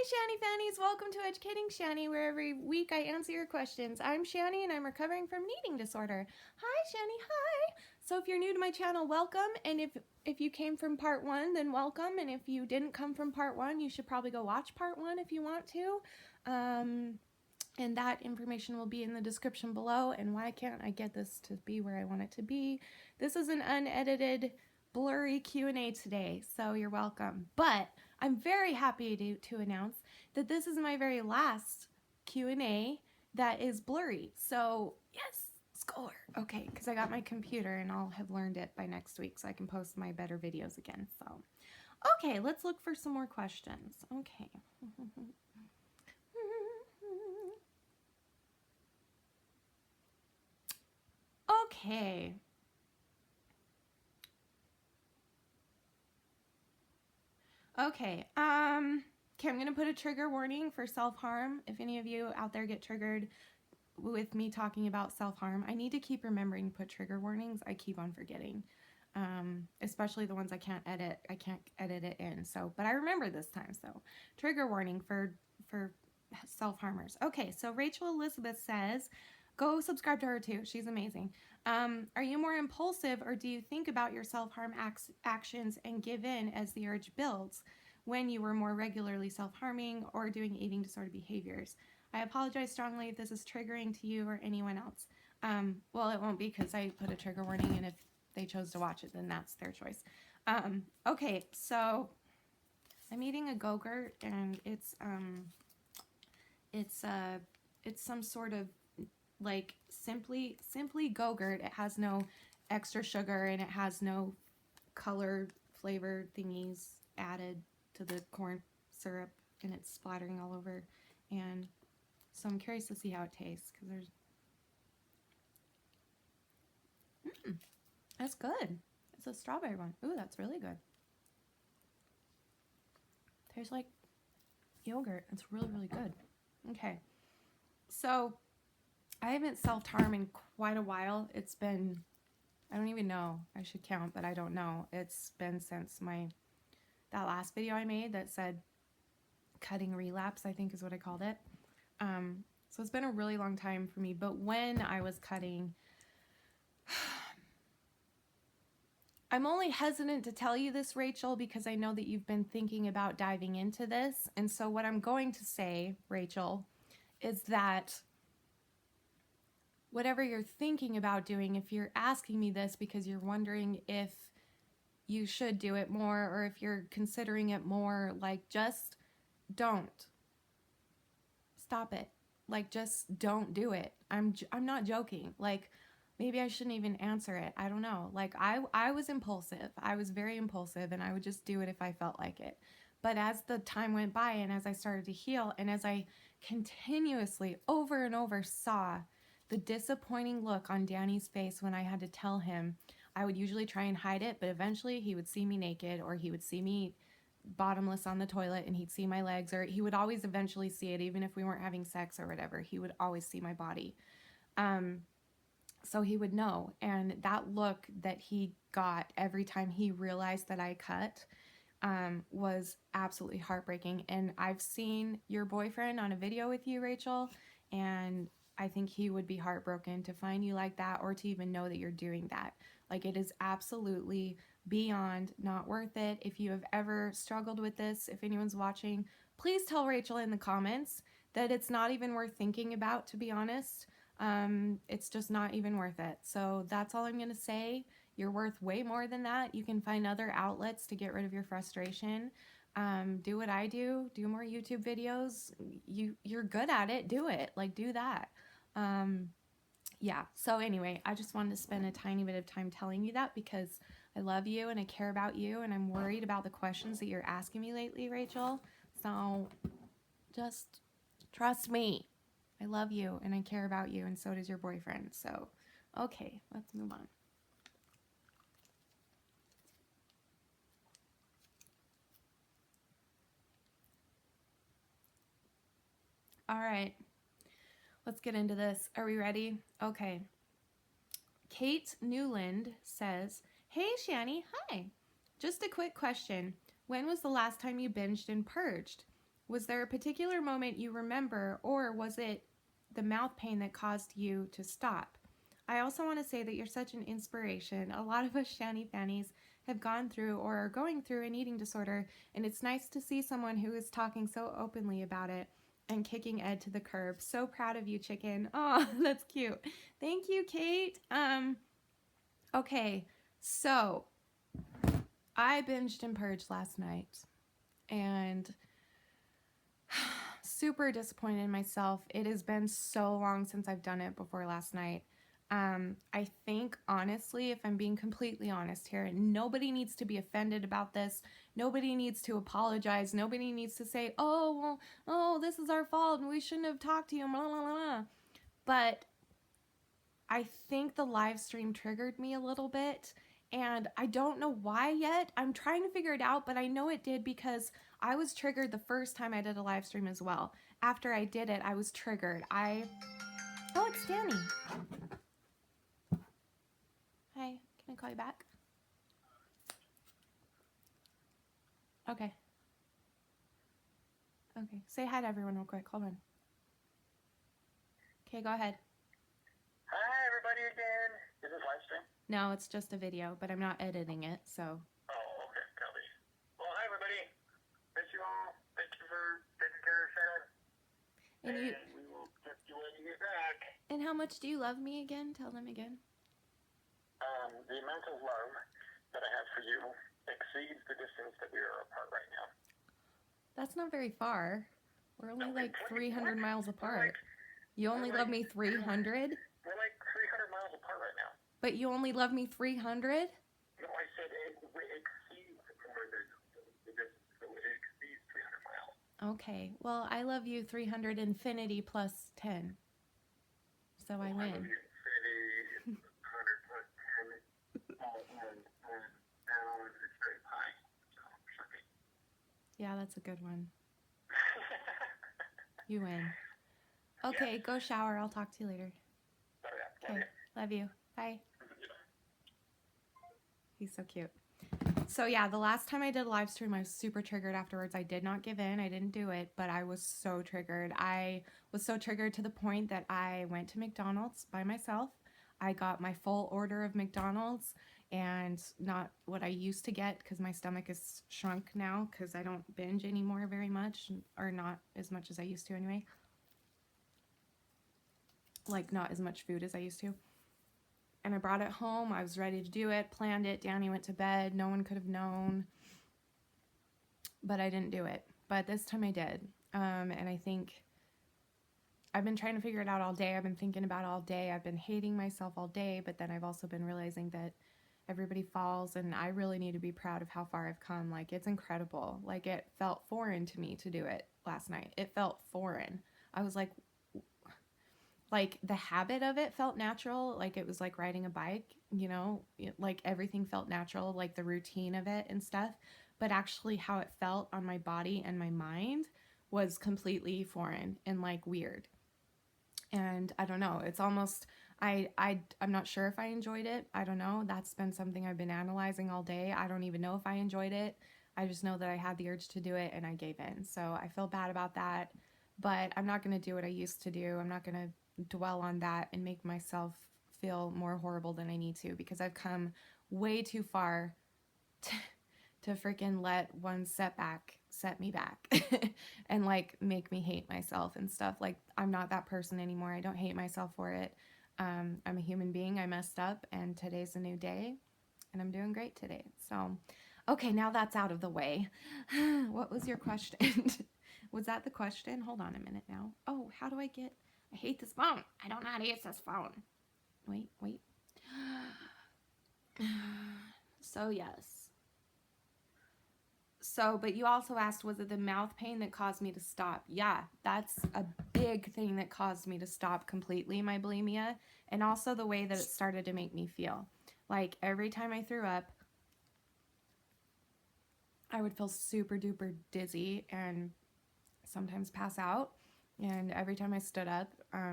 Shani Fannies, welcome to Educating Shani, where every week I answer your questions. I'm Shani and I'm recovering from an eating disorder. Hi Shani, hi! So if you're new to my channel, welcome, and if you came from part 1, then welcome, and if you didn't come from part 1, you should probably go watch part 1 if you want to. And that information will be in the description below. And why can't I get this to be where I want it to be? This is an unedited, blurry Q&A today, so you're welcome. But I'm very happy to announce that this is my very last Q&A that is blurry. So yes, score. Okay, because I got my computer and I'll have learned it by next week so I can post my better videos again. So, okay, let's look for some more questions. Okay. Okay. Okay, I'm gonna put a trigger warning for self-harm. If any of you out there get triggered with me talking about self-harm, I need to keep remembering to put trigger warnings. I keep on forgetting, especially the ones I can't edit. I can't edit it in, so, but I remember this time, so trigger warning for self-harmers. Okay, so Rachel Elizabeth says, go subscribe to her too. She's amazing. Are you more impulsive, or do you think about your self-harm actions and give in as the urge builds when you were more regularly self-harming or doing eating disorder behaviors? I apologize strongly if this is triggering to you or anyone else. Well, it won't be because I put a trigger warning, and if they chose to watch it, then that's their choice. Okay, so I'm eating a Go-Gurt, and it's some sort of like simply Go-Gurt. It has no extra sugar and it has no colored flavor thingies added to the corn syrup, and it's splattering all over. And so I'm curious to see how it tastes, because there's that's good. It's a strawberry one. Ooh, that's really good. Tastes like yogurt. It's really, really good. Okay, so I haven't self-harmed in quite a while. It's been, I don't even know, I should count, but I don't know. It's been since that last video I made that said cutting relapse, I think is what I called it. So it's been a really long time for me, but when I was cutting, I'm only hesitant to tell you this, Rachel, because I know that you've been thinking about diving into this. And so what I'm going to say, Rachel, is that whatever you're thinking about doing, if you're asking me this because you're wondering if you should do it more, or if you're considering it more, like, just don't. Stop it. Like, just don't do it. I'm not joking. Like, maybe I shouldn't even answer it. I don't know. Like, I was impulsive. I was very impulsive, and I would just do it if I felt like it. But as the time went by, and as I started to heal, and as I continuously over and over saw the disappointing look on Danny's face when I had to tell him, I would usually try and hide it, but eventually he would see me naked, or he would see me bottomless on the toilet, and he'd see my legs, or he would always eventually see it, even if we weren't having sex or whatever. He would always see my body. So he would know. And that look that he got every time he realized that I cut was absolutely heartbreaking. And I've seen your boyfriend on a video with you, Rachel, and I think he would be heartbroken to find you like that, or to even know that you're doing that. Like, it is absolutely beyond not worth it. If you have ever struggled with this, if anyone's watching, please tell Rachel in the comments that it's not even worth thinking about, to be honest. It's just not even worth it. So that's all I'm going to say. You're worth way more than that. You can find other outlets to get rid of your frustration. Do what I do. Do more YouTube videos. You're good at it. Do it. Like, do that. Yeah. So anyway, I just wanted to spend a tiny bit of time telling you that, because I love you and I care about you, and I'm worried about the questions that you're asking me lately, Rachel. So just trust me. I love you and I care about you, and so does your boyfriend. So, okay, let's move on. All right, let's get into this. Are we ready? Okay. Kate Newland says, hey, Shani, hi. Just a quick question. When was the last time you binged and purged? Was there a particular moment you remember, or was it the mouth pain that caused you to stop? I also want to say that you're such an inspiration. A lot of us Shanny Fannies have gone through or are going through an eating disorder, and it's nice to see someone who is talking so openly about it and kicking Ed to the curb. So proud of you, chicken. Oh, that's cute. Thank you, Kate. Okay, so I binged and purged last night, and super disappointed in myself. It has been so long since I've done it before last night. I think, honestly, if I'm being completely honest here, nobody needs to be offended about this. Nobody needs to apologize. Nobody needs to say, oh, well, oh, this is our fault and we shouldn't have talked to you, blah, blah, blah. But I think the live stream triggered me a little bit, and I don't know why yet. I'm trying to figure it out, but I know it did because I was triggered the first time I did a live stream as well. After I did it, I was triggered. Oh, it's Danny. Hi, can I call you back? Okay. Okay, say hi to everyone real quick. Hold on. Okay, go ahead. Hi, everybody again. Is this live stream? No, it's just a video, but I'm not editing it, so. Oh, okay, copy. Well, hi, everybody. Miss you all. Thank you for taking care of Shannon. And we will get you when you get back. And how much do you love me again? Tell them again. The amount of love that I have for you exceeds the distance that we are apart right now. That's not very far. We're only like 300 miles apart. You only we're love me 300? We're like 300 miles apart right now. But you only love me 300? No, I said it exceeds more than the distance, so it exceeds 300 miles. Okay, well, I love you 300 infinity plus 10. So I win. I love you infinity 100 plus 10. Now it's very high. So, shocking. Yeah, that's a good one. You win. Okay, yeah. Go shower. I'll talk to you later. Okay, love you. Bye. He's so cute. So yeah, the last time I did a live stream, I was super triggered afterwards. I did not give in. I didn't do it, but I was so triggered. I was so triggered to the point that I went to McDonald's by myself. I got my full order of McDonald's, and not what I used to get because my stomach is shrunk now because I don't binge anymore very much, or not as much as I used to anyway. Like, not as much food as I used to. And I brought it home. I was ready to do it, planned it. Danny went to bed. No one could have known. But I didn't do it. But this time I did. And I think I've been trying to figure it out all day. I've been thinking about it all day. I've been hating myself all day. But then I've also been realizing that everybody falls. And I really need to be proud of how far I've come. Like, it's incredible. Like, it felt foreign to me to do it last night. It felt foreign. I was like the habit of it felt natural, like it was like riding a bike, you know, like everything felt natural, like the routine of it and stuff, but actually how it felt on my body and my mind was completely foreign and like weird. And I don't know, it's almost, I'm not sure if I enjoyed it. I don't know. That's been something I've been analyzing all day. I don't even know if I enjoyed it. I just know that I had the urge to do it and I gave in. So I feel bad about that, but I'm not going to do what I used to do. I'm not going to dwell on that and make myself feel more horrible than I need to, because I've come way too far to freaking let one setback set me back and like make me hate myself and stuff. Like, I'm not that person anymore. I don't hate myself for it. I'm a human being. I messed up, and today's a new day, and I'm doing great today. So, okay, now that's out of the way. What was your question? Was that the question? Hold on a minute now. Oh, how do I get... I hate this phone. I don't know how to use this phone. Wait. So, yes. So, but you also asked, was it the mouth pain that caused me to stop? Yeah, that's a big thing that caused me to stop completely my bulimia, and also the way that it started to make me feel. Like, every time I threw up, I would feel super duper dizzy and sometimes pass out. And every time I stood up, I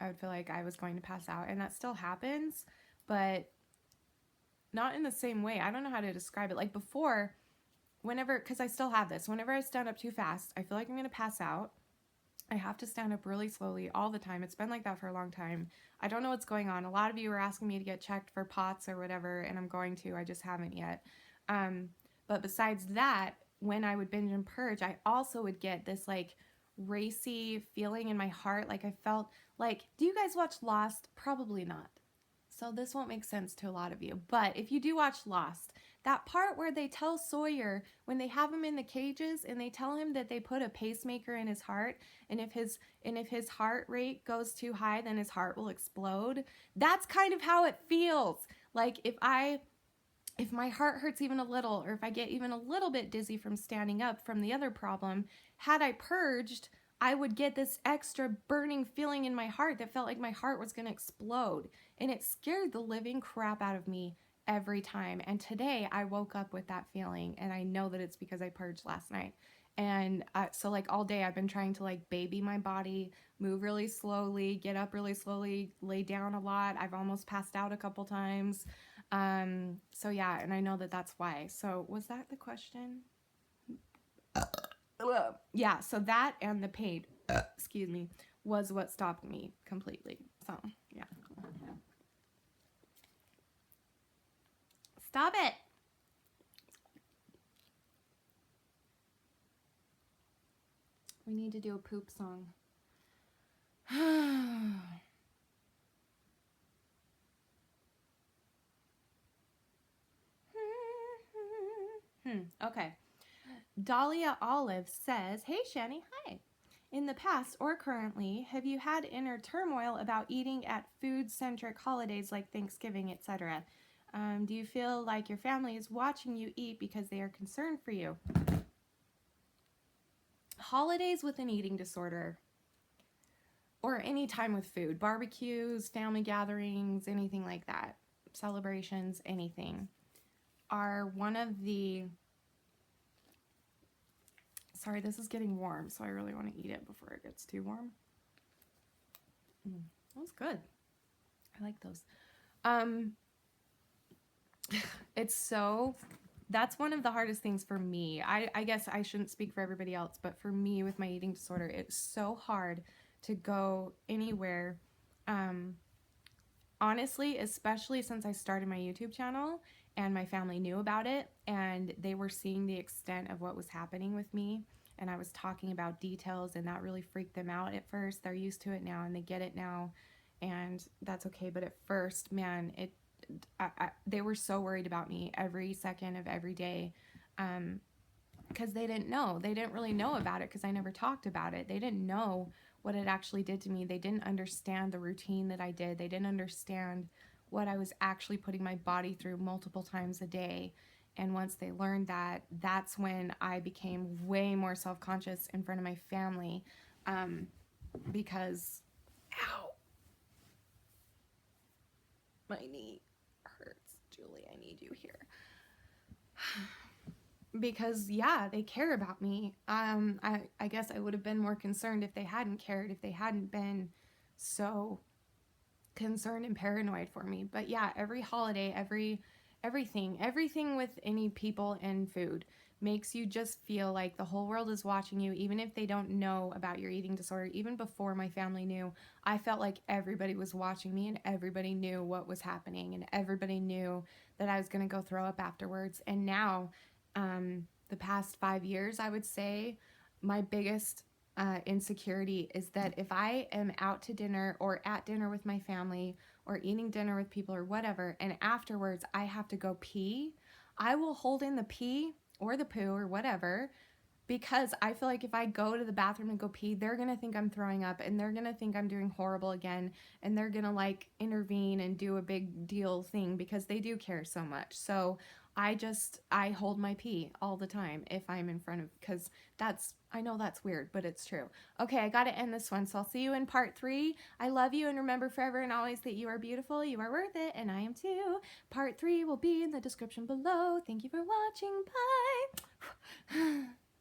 would feel like I was going to pass out. And that still happens, but not in the same way. I don't know how to describe it. Like, before, whenever, because I still have this, whenever I stand up too fast, I feel like I'm going to pass out. I have to stand up really slowly all the time. It's been like that for a long time. I don't know what's going on. A lot of you are asking me to get checked for POTS or whatever, and I'm going to. I just haven't yet. But besides that, when I would binge and purge, I also would get this like racy feeling in my heart. Like I felt like, do you guys watch Lost? Probably not. So this won't make sense to a lot of you. But if you do watch Lost, that part where they tell Sawyer, when they have him in the cages and they tell him that they put a pacemaker in his heart, and if his heart rate goes too high, then his heart will explode. That's kind of how it feels. Like if my heart hurts even a little, or if I get even a little bit dizzy from standing up from the other problem, had I purged, I would get this extra burning feeling in my heart that felt like my heart was going to explode. And it scared the living crap out of me every time. And today I woke up with that feeling, and I know that it's because I purged last night. And so like all day I've been trying to like baby my body, move really slowly, get up really slowly, lay down a lot. I've almost passed out a couple times. So yeah, and I know that that's why. So was that the question? Yeah, so that and the pain, excuse me, was what stopped me completely. So yeah. Stop it. We need to do a poop song. Okay. Dahlia Olive says, hey, Shani, hi. In the past or currently, have you had inner turmoil about eating at food-centric holidays like Thanksgiving, etc.? Do you feel like your family is watching you eat because they are concerned for you? Holidays with an eating disorder, or any time with food, barbecues, family gatherings, anything like that, celebrations, anything, are one of the... Sorry, this is getting warm, so I really want to eat it before it gets too warm. That was good. I like those. That's one of the hardest things for me. I guess I shouldn't speak for everybody else, but for me with my eating disorder, it's so hard to go anywhere. Honestly, especially since I started my YouTube channel and my family knew about it and they were seeing the extent of what was happening with me, and I was talking about details, and that really freaked them out at first. They're used to it now and they get it now, and that's okay. But at first, man, they were so worried about me every second of every day, because they didn't know. They didn't really know about it because I never talked about it. They didn't know what it actually did to me. They didn't understand the routine that I did. They didn't understand what I was actually putting my body through multiple times a day. And once they learned that, that's when I became way more self-conscious in front of my family, because, ow, my knee hurts. Julie, I need you here. Because, yeah, they care about me. I guess I would have been more concerned if they hadn't cared, if they hadn't been so concerned and paranoid for me. But yeah, every holiday, everything with any people and food makes you just feel like the whole world is watching you, even if they don't know about your eating disorder. Even before my family knew, I felt like everybody was watching me and everybody knew what was happening and everybody knew that I was going to go throw up afterwards. And now, the past 5 years, I would say my biggest insecurity is that if I am out to dinner or at dinner with my family or eating dinner with people or whatever, and afterwards I have to go pee, I will hold in the pee or the poo or whatever, because I feel like if I go to the bathroom and go pee, they're going to think I'm throwing up and they're going to think I'm doing horrible again, and they're going to like intervene and do a big deal thing because they do care so much. So I hold my pee all the time if I'm in front of, because I know that's weird, but it's true. Okay, I got to end this one. So I'll see you in part 3. I love you, and remember forever and always that you are beautiful, you are worth it, and I am too. Part 3 will be in the description below. Thank you for watching. Bye.